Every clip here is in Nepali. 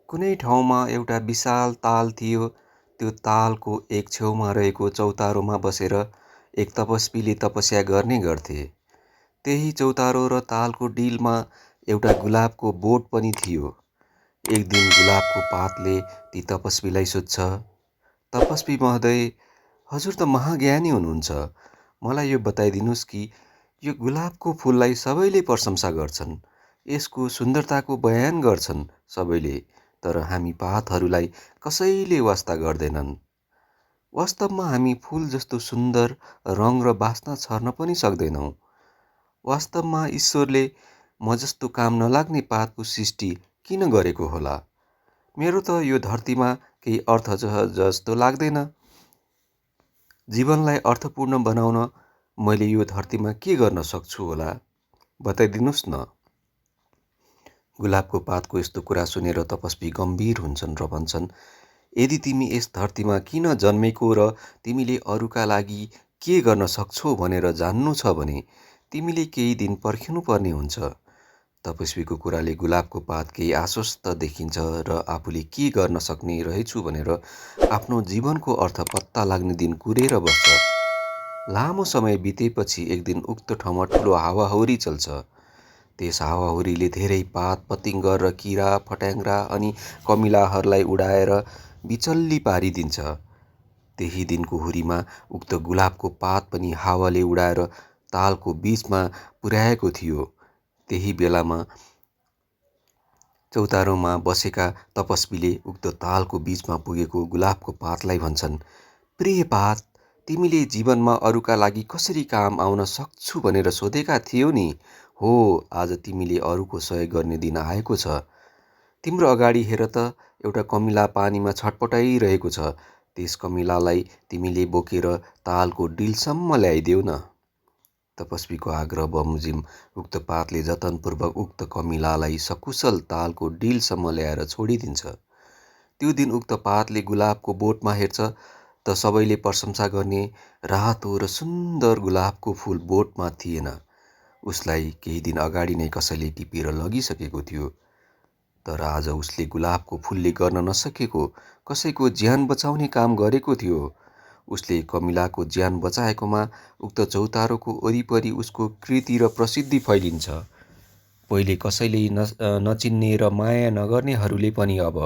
कुनै ठाउँमा एउटा विशाल ताल थियो। त्यो तालको एक छेउमा रहेको चौतारोमा बसेर एक तपस्वीले तपस्या गर्ने गर्थे। त्यही चौतारो र तालको डिलमा एउटा गुलाबको बोट पनि थियो। एक दिन गुलाबको पातले ती तपस्वीलाई सोध्छ, तपस्वी महोदय, हजुर त महाज्ञानी हुनुहुन्छ। मलाई यो बताइदिनुहोस् कि यो गुलाबको फुललाई सबैले प्रशंसा गर्छन्, यसको सुन्दरताको बयान गर्छन् सबैले, तर हामी पातहरूलाई कसैले वास्ता गर्दैनन्। वास्तवमा हामी फुल जस्तो सुन्दर रङ र बास्ना छर्न पनि सक्दैनौँ। वास्तवमा ईश्वरले म जस्तो काम नलाग्ने पातको सृष्टि किन गरेको होला? मेरो त यो धरतीमा केही अर्थ जस्तो लाग्दैन। जीवनलाई अर्थपूर्ण बनाउन मैले यो धरतीमा के गर्न सक्छु होला? बताइदिनुहोस् न। गुलाबको पातको यस्तो कुरा सुनेर तपस्वी गम्भीर हुन्छन् र भन्छन्, यदि तिमी यस धरतीमा किन जन्मेको र तिमीले अरूका लागि के गर्न सक्छौ भनेर जान्नु छ भने तिमीले केही दिन पर्खिनु पर्ने हुन्छ। तपस्वीको कुराले गुलाबको पात केही आश्वस्त देखिन्छ र आफूले के गर्न सक्ने रहेछु भनेर आफ्नो जीवनको अर्थ पत्ता लाग्ने दिन कुरेर बस्छ। लामो समय बितेपछि एक दिन उक्त ठाउँमा ठुलो हावाहुरी चल्छ। त्यस हावाहुरीले धेरै पात पतिङ्ग र किरा फट्याङ्ग्रा अनि कमिलाहरूलाई उडाएर बिचल्ली पारिदिन्छ। त्यही दिनको हुरीमा उक्त गुलाबको पात पनि हावाले उडाएर तालको बीचमा पुर्याएको थियो। त्यही बेलामा चौतारोमा बसेका तपस्वीले उक्त तालको बीचमा पुगेको गुलाबको पातलाई भन्छन्, प्रिय पात, तिमीले जीवनमा अरूका लागि कसरी काम आउन सक्छु भनेर सोधेका थियौ नि? हो, आज तिमीले अरूको सहयोग गर्ने दिन आएको छ। तिम्रो अगाडि हेर त, एउटा कमिला पानीमा छटपटाइरहेको छ। त्यस कमिलालाई तिमीले बोकेर तालको डिलसम्म ल्याइदेऊ न। तपस्वीको आग्रह बमोजिम उक्त पातले जतनपूर्वक उक्त कमिलालाई सकुशल तालको डिलसम्म ल्याएर छोडिदिन्छ। त्यो दिन उक्त पातले गुलाबको बोटमा हेर्छ त सबैले प्रशंसा गर्ने रातो र सुन्दर गुलाबको फुल बोटमा थिएन। उसलाई केही दिन अगाडि नै कसैले टिपेर लगिसकेको थियो। तर आज उसले गुलाबको फुलले गर्न नसकेको कसैको ज्यान बचाउने काम गरेको थियो। उसले कमिलाको ज्यान बचाएकोमा उक्त चौतारोको वरिपरि उसको कृति र प्रसिद्धि फैलिन्छ। पहिले कसैले नचिन्ने र माया नगर्नेहरूले पनि अब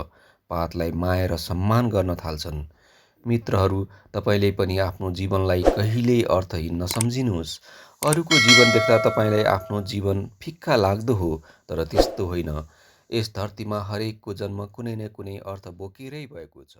पातलाई माया र सम्मान गर्न थाल्छन्। मित्रहरू, तपाईँले पनि आफ्नो जीवनलाई कहिल्यै अर्थहीन नसम्झिनुहोस्। अरूको जीवन देख्दा तपाईँलाई आफ्नो जीवन फिक्का लाग्दो हो, तर त्यस्तो होइन। यस धरतीमा हरेकको जन्म कुनै न कुनै अर्थ बोकेरै भएको छ।